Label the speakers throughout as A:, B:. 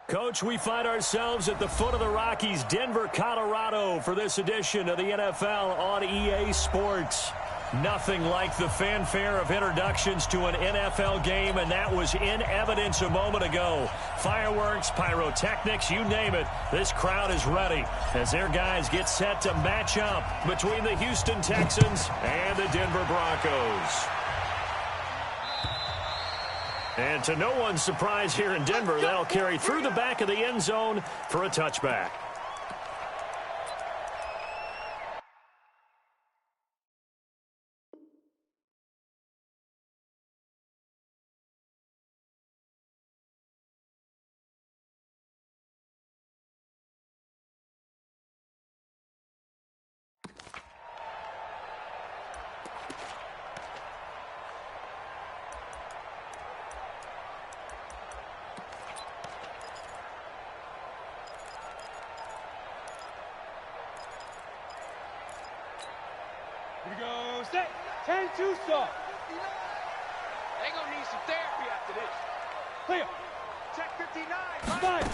A: Coach, we find ourselves at the foot of the Rockies, Denver, Colorado, for this edition of the NFL on EA Sports. Nothing like the fanfare of introductions to an NFL game, and that was in evidence a moment ago. Fireworks, pyrotechnics, you name it. This crowd is ready as their guys get set to match up between the Houston Texans and the Denver Broncos. And to no one's surprise here in Denver, they'll carry through the back of the end zone for a touchback.
B: Here we go, set, 10-2 stop. They gonna need some therapy after this. Clear. Check 59. Fine.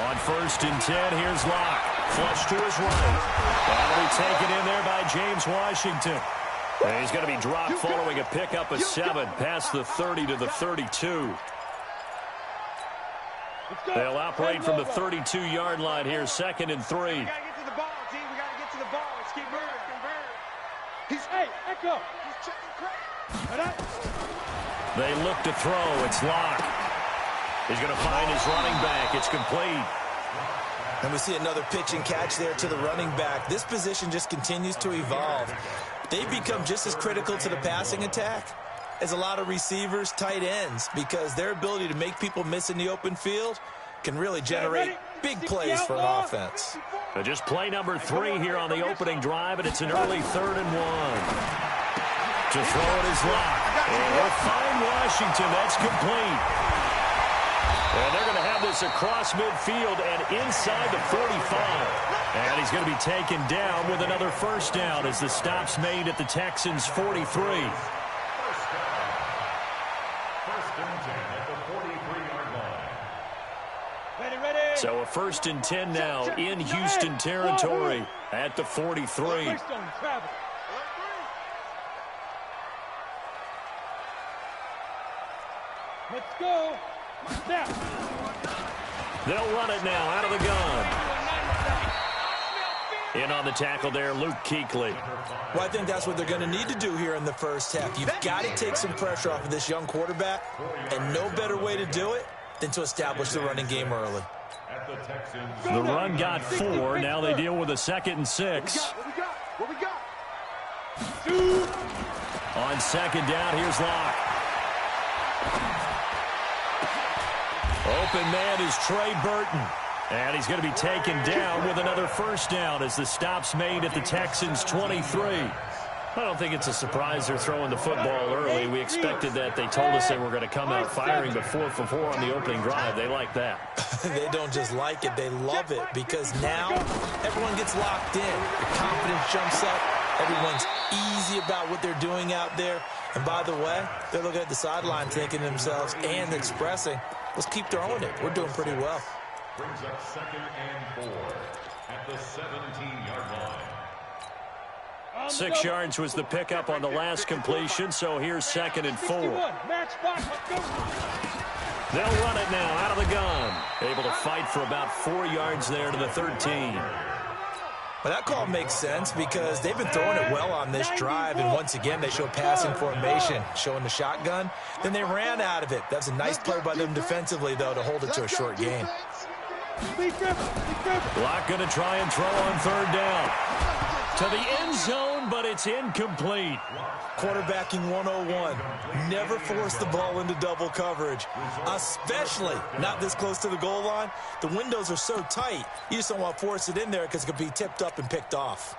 A: On 1st and 10, here's Locke. Flush to his right. That'll be taken in there by James Washington. And he's going to be dropped following a pickup of 7 past the 30 to the 32. They'll operate from the 32-yard line here, 2nd and 3.
B: We gotta get to the ball, G. We gotta get to the ball. Let's keep moving. Hey, Echo. He's checking crack.
A: They look to throw. It's Locke. He's going to find his running back. It's complete.
C: And we see another pitch and catch there to the running back. This position just continues to evolve. They've become just as critical to the passing attack as a lot of receivers, tight ends, because their ability to make people miss in the open field can really generate big plays for an offense.
A: Just play number 3 here on the opening drive, and it's an early 3rd and 1. To throw it is Locke. And we'll find Washington. That's complete. And they're going to have this across midfield and inside the 45. And he's going to be taken down with another first down as the stop's made at the Texans' 43.
D: First and 10 at the 43-yard line.
B: Ready.
A: So a 1st and 10 now in Houston territory at the 43.
B: Let's go. Snap.
A: They'll run it now out of the gun. In on the tackle there, Luke Kuechly.
C: Well, I think that's what they're going to need to do here in the first half. You've got to take some pressure off of this young quarterback, and no better way to do it than to establish the running game early.
A: The run got 4. Now they deal with a 2nd and 6.
B: What we got?
A: On 2nd down, here's Locke. Open man is Trey Burton. And he's going to be taken down with another first down as the stop's made at the Texans' 23. I don't think it's a surprise they're throwing the football early. We expected that. They told us they were going to come out firing, but 4 for 4 on the opening drive. They like that.
C: They don't just like it, they love it, because now everyone gets locked in. The confidence jumps up. Everyone's easy about what they're doing out there. And by the way, they're looking at the sideline thinking to themselves and expressing, let's keep throwing it. We're doing pretty well.
D: Brings up 2nd and 4 at the 17-yard line.
A: 6 yards was the pickup on the last completion, so here's 2nd and 4. They'll run it now out of the gun. Able to fight for about 4 yards there to the 13.
C: Well, that call makes sense because they've been throwing it well on this drive, and once again, they show passing formation, showing the shotgun. Then they ran out of it. That's a nice play by them defensively, though, to hold it to a short gain.
A: Locke going to try and throw on 3rd down. To the end zone, but it's incomplete.
C: Quarterbacking 101. Never force the ball into double coverage, especially not this close to the goal line. The windows are so tight, you just don't want to force it in there because it could be tipped up and picked off.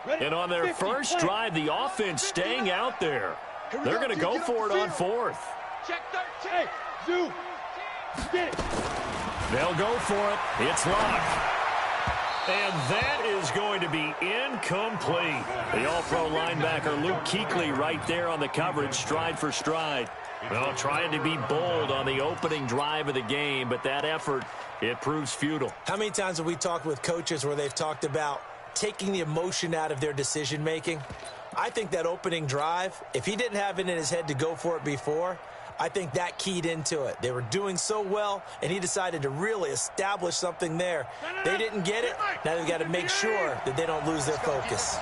A: And on their first drive, the offense staying out there. They're going to go for it on 4th.
B: Check 13. Zoo. Get it.
A: They'll go for it. It's Locke. And that is going to be incomplete. The all-pro linebacker Luke Kuechly right there on the coverage, stride for stride. Well, trying to be bold on the opening drive of the game, but that effort, it proves futile.
C: How many times have we talked with coaches where they've talked about taking the emotion out of their decision-making? I think that opening drive, if he didn't have it in his head to go for it before, I think that keyed into it. They were doing so well, and he decided to really establish something there. They didn't get it. Now they've got to make sure that they don't lose their focus.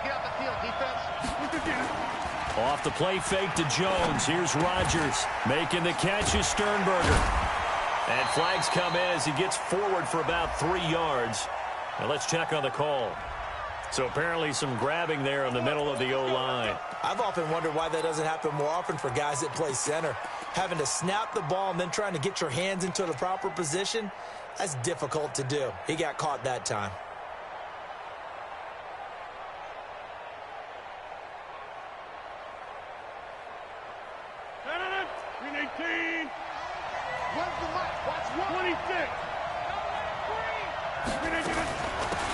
A: Off the play fake to Jones. Here's Rodgers. Making the catch is Sternberger. And flags come in as he gets forward for about 3 yards. Now let's check on the call. So apparently some grabbing there in the middle of the O-line.
C: I've often wondered why that doesn't happen more often for guys that play center. Having to snap the ball and then trying to get your hands into the proper position, that's difficult to do. He got caught that time.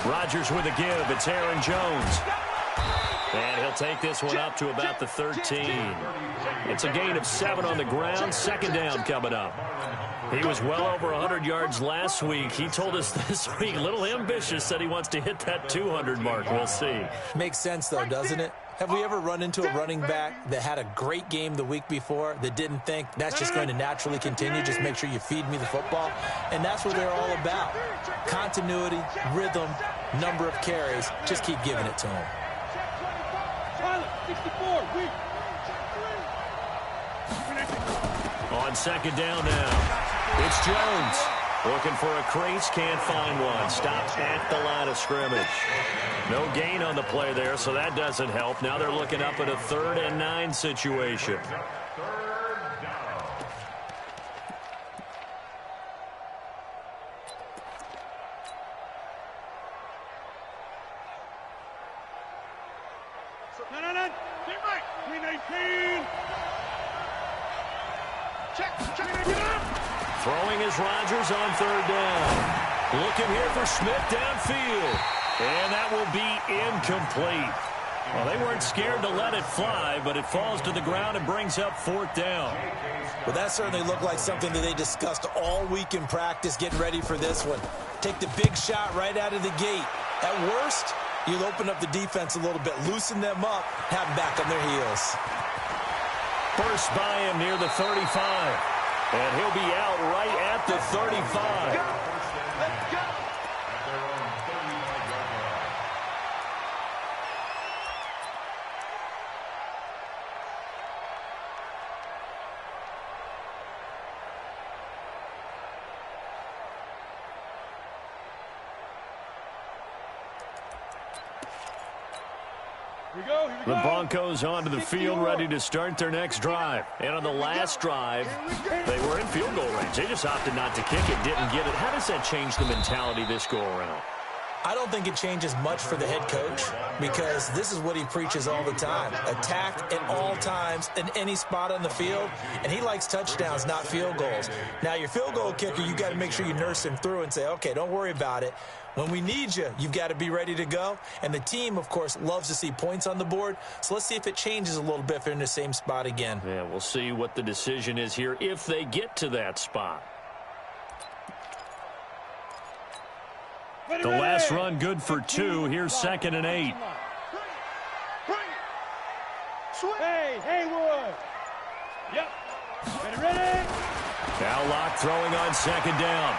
A: Rodgers with a give. It's Aaron Jones. And he'll take this one up to about the 13. It's a gain of 7 on the ground. Second down coming up. He was well over 100 yards last week. He told us this week, a little ambitious, said he wants to hit that 200 mark. We'll see.
C: Makes sense, though, doesn't it? Have we ever run into a running back that had a great game the week before that didn't think that's just going to naturally continue? Just make sure you feed me the football. And that's what they're all about. Continuity, rhythm, number of carries. Just keep giving it to them.
A: On second down now, it's Jones. Looking for a crease, can't find one. Stops at the line of scrimmage. No gain on the play there, so that doesn't help. Now they're looking up at a 3rd and 9 situation. Throwing is Rodgers on 3rd down. Looking here for Smith downfield. And that will be incomplete. Well, they weren't scared to let it fly, but it falls to the ground and brings up 4th down.
C: Well, that certainly looked like something that they discussed all week in practice, getting ready for this one. Take the big shot right out of the gate. At worst, you'll open up the defense a little bit, loosen them up, have them back on their heels.
A: First by him near the 35. And he'll be out right at the 35.
B: Let's go.
A: The Broncos onto the field, ready to start their next drive. And on the last drive, they were in field goal range. They just opted not to kick it, didn't get it. How does that change the mentality this go-around?
C: I don't think it changes much for the head coach because this is what he preaches all the time. Attack at all times in any spot on the field, and he likes touchdowns, not field goals. Now, your field goal kicker, you got to make sure you nurse him through and say, okay, don't worry about it. When we need you, you've got to be ready to go. And the team, of course, loves to see points on the board. So let's see if it changes a little bit if they're in the same spot again.
A: Yeah, we'll see what the decision is here if they get to that spot. The last run good for 2. Here's 2nd and 8.
B: Hey, Haywood. Yep. Ready?
A: Now Locke throwing on 2nd down.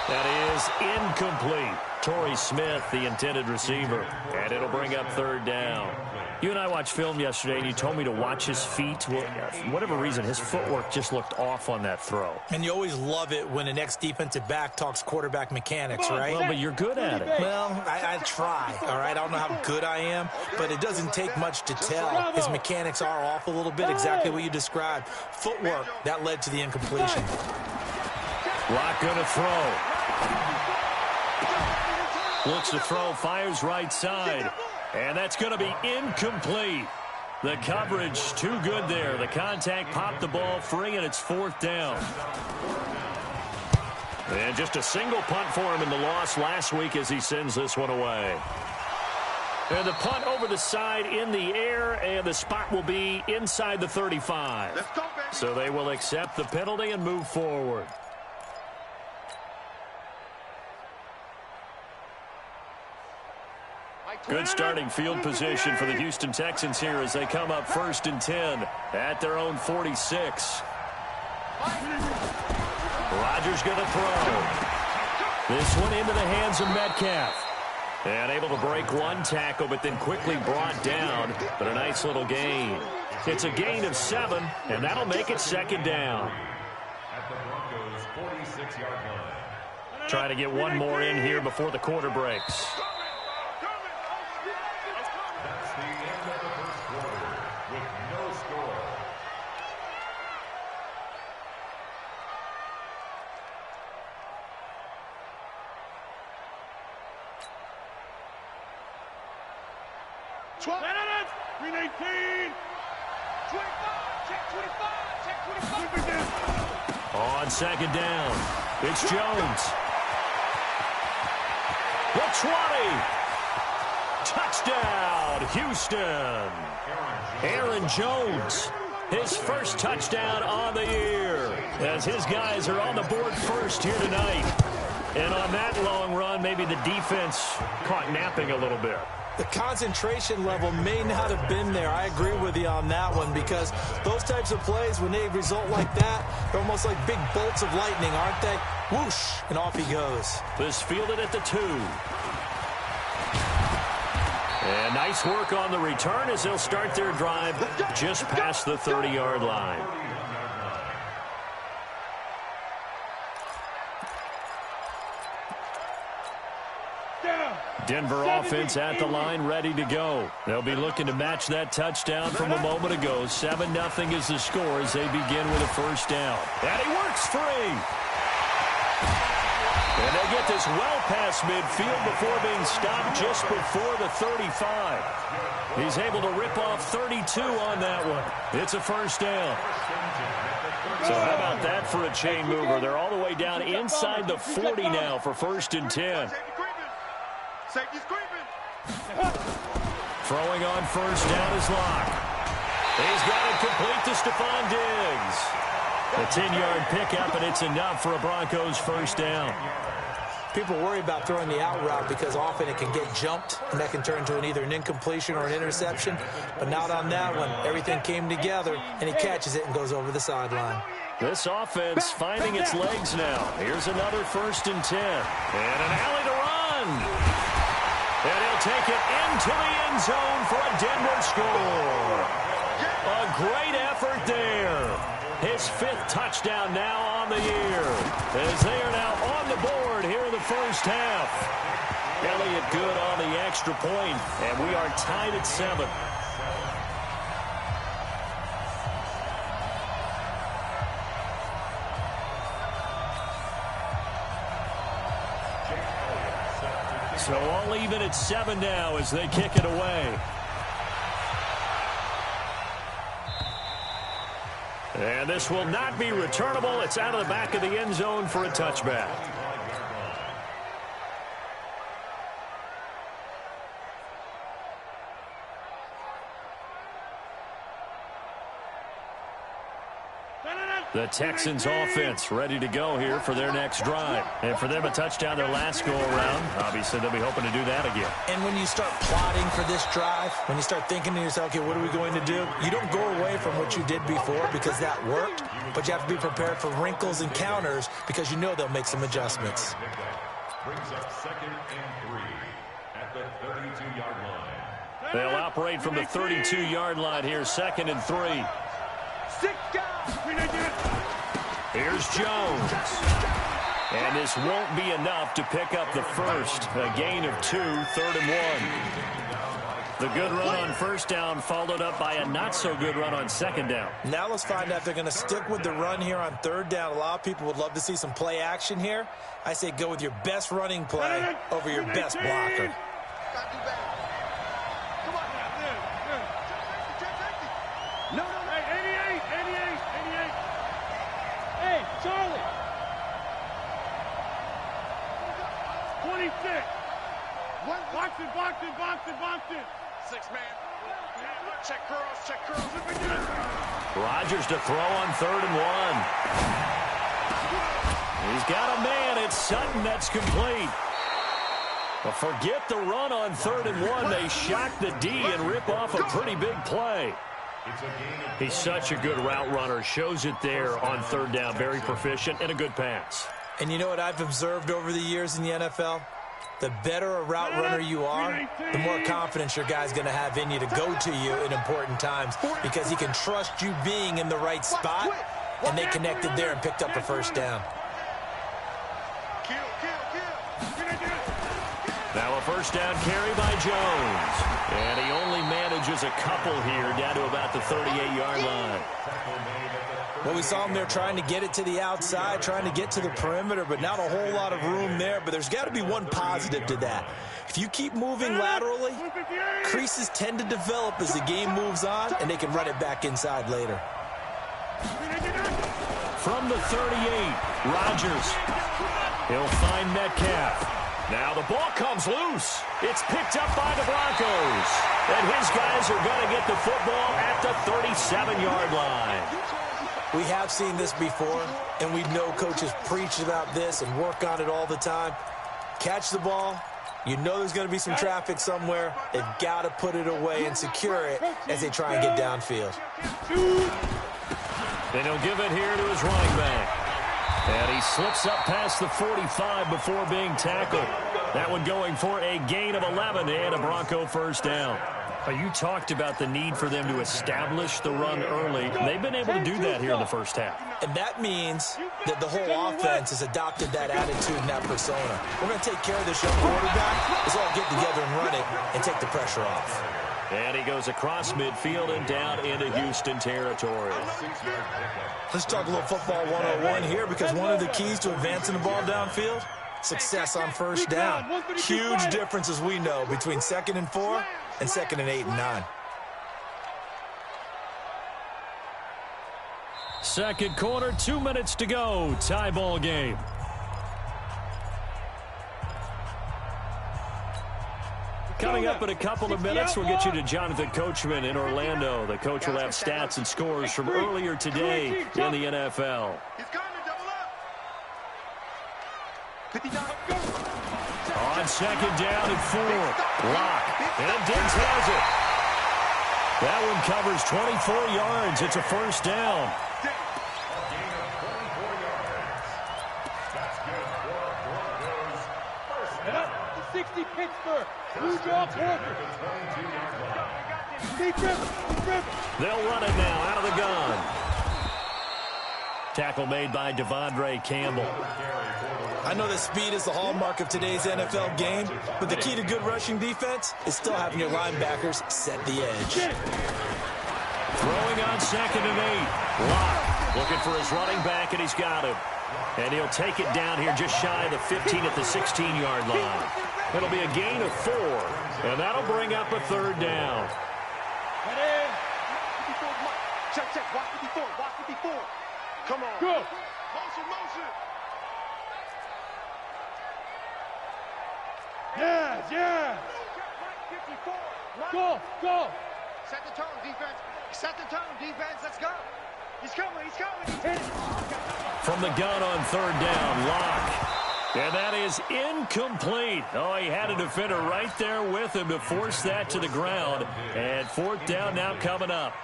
A: That is incomplete. Torrey Smith, the intended receiver. And it'll bring up 3rd down. You and I watched film yesterday, and you told me to watch his feet. Well, for whatever reason, his footwork just looked off on that throw.
C: And you always love it when an ex-defensive back talks quarterback mechanics, right?
A: Well, but you're good at it.
C: Well, I try, all right? I don't know how good I am, but it doesn't take much to tell. His mechanics are off a little bit, exactly what you described. Footwork, that led to the incompletion.
A: Locke going to throw. Looks to throw, fires right side. And that's going to be incomplete. The coverage too good there. The contact popped the ball free, and it's 4th down. And just a single punt for him in the loss last week as he sends this one away. And the punt over the side in the air, and the spot will be inside the 35.
B: Let's go, baby.
A: So they will accept the penalty and move forward. Good starting field position for the Houston Texans here as they come up 1st and 10 at their own 46. Rodgers going to throw. This one into the hands of Metcalf. And able to break one tackle, but then quickly brought down. But a nice little gain. It's a gain of 7, and that'll make it 2nd down.
D: At the Broncos' 46-yard line.
A: Trying to get one more in here before the quarter breaks.
D: That's the end of the first quarter with no score.
B: Green 18. 25. Check 25. Check 25.
A: On 2nd down, it's Jones. The 20. Touchdown, Houston. Aaron Jones, his first touchdown on the year, as his guys are on the board first here tonight. And on that long run, maybe the defense caught napping a little bit.
C: The concentration level may not have been there. I agree with you on that one, because those types of plays, when they result like that, they're almost like big bolts of lightning, aren't they? Whoosh, and off he goes.
A: This fielded at the 2. And nice work on the return as they'll start their drive just past the 30-yard line. Denver offense at the line, ready to go. They'll be looking to match that touchdown from a moment ago. 7-0 is the score as they begin with a 1st down. And he works free. And they get this well past midfield before being stopped just before the 35. He's able to rip off 32 on that one. It's a 1st down. So how about that for a chain mover? They're all the way down inside the 40 now for 1st and 10.
B: Safety's creeping.
A: Throwing on 1st down is Locke. He's got it complete to Stephon Diggs. A 10-yard pickup, and it's enough for a Broncos 1st down.
C: People worry about throwing the out route because often it can get jumped, and that can turn into either an incompletion or an interception. But not on that one. Everything came together, and he catches it and goes over the sideline.
A: This offense finding its legs now. Here's another 1st and 10. And an alley to run. And he'll take it into the end zone for a Denver score. A great effort there. His 5th touchdown now on the year, as they are now on the board here in the 1st half. Elliott good on the extra point, and we are tied at 7. So all even at 7 now as they kick it away. And this will not be returnable. It's out of the back of the end zone for a touchback. The Texans offense ready to go here for their next drive. And for them, a touchdown their last go-around. Obviously, they'll be hoping to do that again.
C: And when you start plotting for this drive, when you start thinking to yourself, okay, what are we going to do? You don't go away from what you did before because that worked, but you have to be prepared for wrinkles and counters because you know they'll make some adjustments.
D: Brings up 2nd and 3 at the 32-yard line.
A: They'll operate from the 32-yard line here, 2nd and 3.
B: 6 guys.
A: Here's Jones. And this won't be enough to pick up the first. A gain of 2, 3rd and 1. The good run on 1st down followed up by a not-so-good run on 2nd down.
C: Now let's find out if they're going to stick with the run here on 3rd down. A lot of people would love to see some play action here. I say go with your best running play over your best blocker.
B: No, 88. Hey, Charlie. 26. Box it. 6-man. Check curls.
A: Rodgers to throw on 3rd and 1. He's got a man. It's Sutton that's complete. Well, forget the run on 3rd and 1. They shock the D and rip off a pretty big play. He's such a good route runner. Shows it there on 3rd down. Very proficient and a good pass.
C: And you know what I've observed over the years in the NFL? The better a route runner you are, the more confidence your guy's going to have in you to go to you in important times because he can trust you being in the right spot, and they connected there and picked up a 1st down.
A: Now a 1st down carry by Jones. And he only manages a couple here down to about the 38-yard line.
C: Well, we saw him there trying to get it to the outside, trying to get to the perimeter, but not a whole lot of room there. But there's got to be one positive to that. If you keep moving laterally, creases tend to develop as the game moves on, and they can run it back inside later.
A: From the 38, Rodgers. He'll find Metcalf. Now the ball comes loose. It's picked up by the Broncos. And his guys are going to get the football at the 37-yard line.
C: We have seen this before, and we know coaches preach about this and work on it all the time. Catch the ball. You know there's going to be some traffic somewhere. They've got to put it away and secure it as they try and get downfield.
A: Then he'll give it here to his running back. And he slips up past the 45 before being tackled. That one going for a gain of 11 and a Bronco 1st down. You talked about the need for them to establish the run early. They've been able to do that here in the 1st half.
C: And that means that the whole offense has adopted that attitude and that persona. We're going to take care of this young quarterback. Let's all get together and run it and take the pressure off.
A: And he goes across midfield and down into Houston territory.
C: Let's talk a little football 101 here because one of the keys to advancing the ball downfield, success on 1st down. Huge difference, as we know, between 2nd and 4 and 2nd and 8 and 9.
A: Second quarter, 2 minutes to go. Tie ball game. Coming up in a couple of minutes, we'll get you to Jonathan Coachman in Orlando. The coach will have stats and scores from earlier today in the NFL. On 2nd down and 4. Lock. And Diggs has it. That one covers 24 yards. It's a 1st down.
B: 60 Pittsburgh.
A: They'll run it now out of the gun. Tackle made by Devondre Campbell.
C: I know that speed is the hallmark of today's NFL game, but the key to good rushing defense is still having your linebackers set the edge.
A: Throwing on 2nd and 8. Lock looking for his running back, and he's got him. And he'll take it down here just shy of the 15 at the 16-yard line. It'll be a gain of 4, and that'll bring up a 3rd down.
B: Check. Walk 54. Come on. Go. Motion. Yeah. Go. Set the tone, defense. Let's go. He's coming.
A: From the gun on 3rd down, Lock. And that is incomplete. Oh, he had a defender right there with him to force that to the ground. And 4th down now coming up.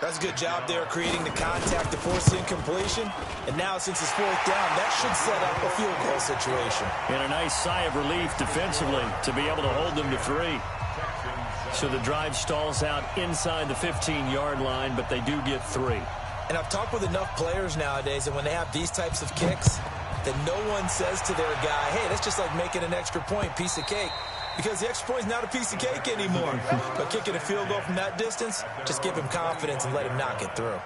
C: That's a good job there creating the contact to force the incompletion. And now since it's 4th down, that should set up a field goal situation.
A: And a nice sigh of relief defensively to be able to hold them to 3. So the drive stalls out inside the 15-yard line, but they do get 3.
C: And I've talked with enough players nowadays that when they have these types of kicks, that no one says to their guy, hey, that's just like making an extra point, piece of cake. Because the extra point is not a piece of cake anymore. But kicking a field goal from that distance, just give him confidence and let him knock it through.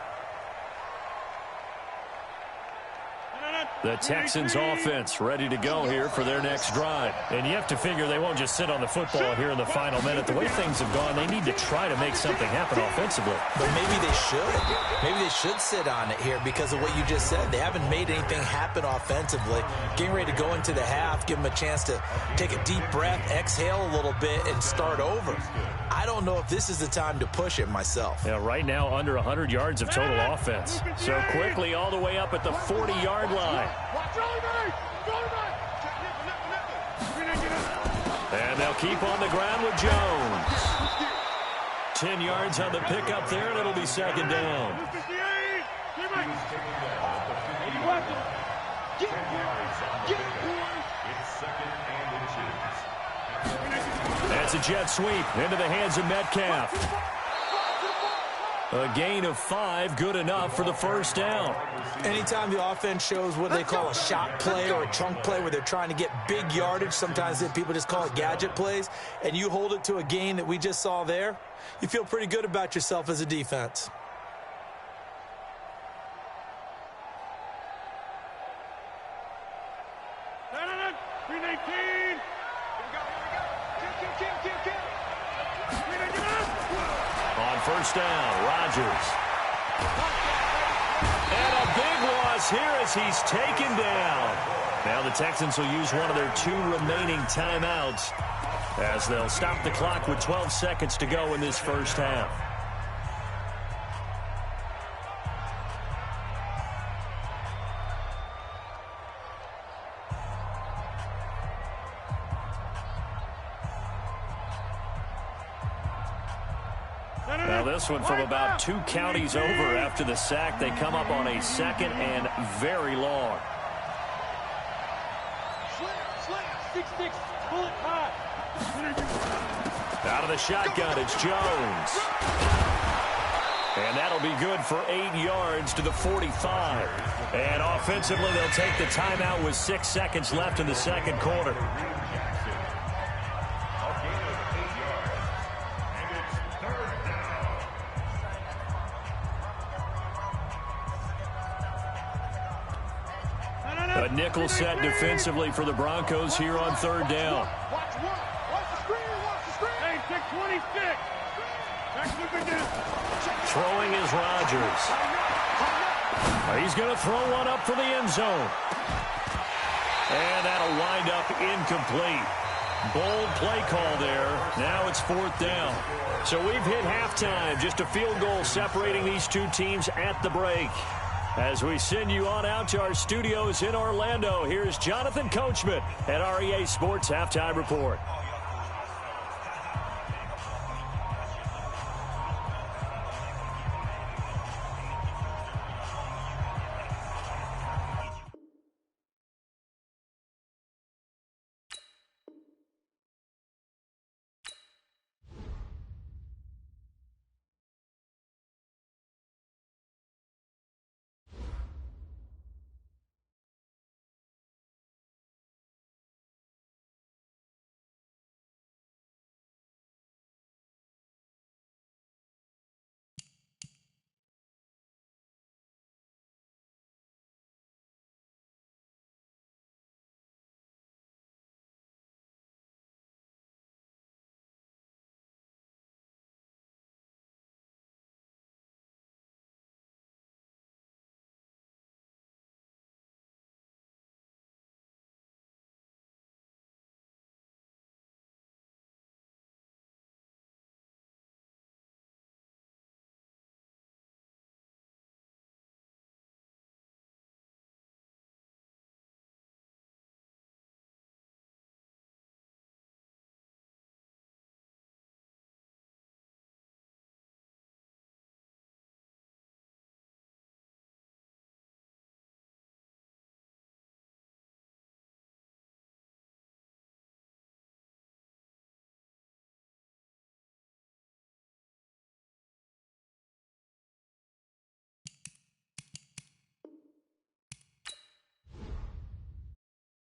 A: The Texans offense ready to go here for their next drive. And you have to figure they won't just sit on the football here in the final minute. The way things have gone, they need to try to make something happen offensively.
C: But maybe they should. Maybe they should sit on it here because of what you just said. They haven't made anything happen offensively. Getting ready to go into the half, give them a chance to take a deep breath, exhale a little bit, and start over. I don't know if this is the time to push it myself.
A: Yeah, right now under 100 yards of total offense. So quickly all the way up at the 40-yard line. And they'll keep on the ground with Jones. 10 yards on the pickup there, and it'll be second down. That's a jet sweep into the hands of Metcalf. A gain of 5, good enough for the first down.
C: Anytime the offense shows what they call a shot play or a chunk play where they're trying to get big yardage, sometimes people just call it gadget plays, and you hold it to a gain that we just saw there, you feel pretty good about yourself as a defense.
A: First down, Rodgers. And a big loss here as he's taken down. Now the Texans will use one of their 2 remaining timeouts as they'll stop the clock with 12 seconds to go in this first half. Now this one from about 2 counties over after the sack. They come up on a second and very long. Out of the shotgun, it's Jones. And that'll be good for 8 yards to the 45. And offensively, they'll take the timeout with 6 seconds left in the second quarter. A nickel set defensively for the Broncos here on third down.
B: Watch the screen. Hey, check 26.
A: Throwing is Rodgers. He's going to throw one up for the end zone. And that'll wind up incomplete. Bold play call there. Now it's 4th down. So we've hit halftime. Just a field goal separating these 2 teams at the break. As we send you on out to our studios in Orlando, here's Jonathan Coachman at REA Sports Halftime Report.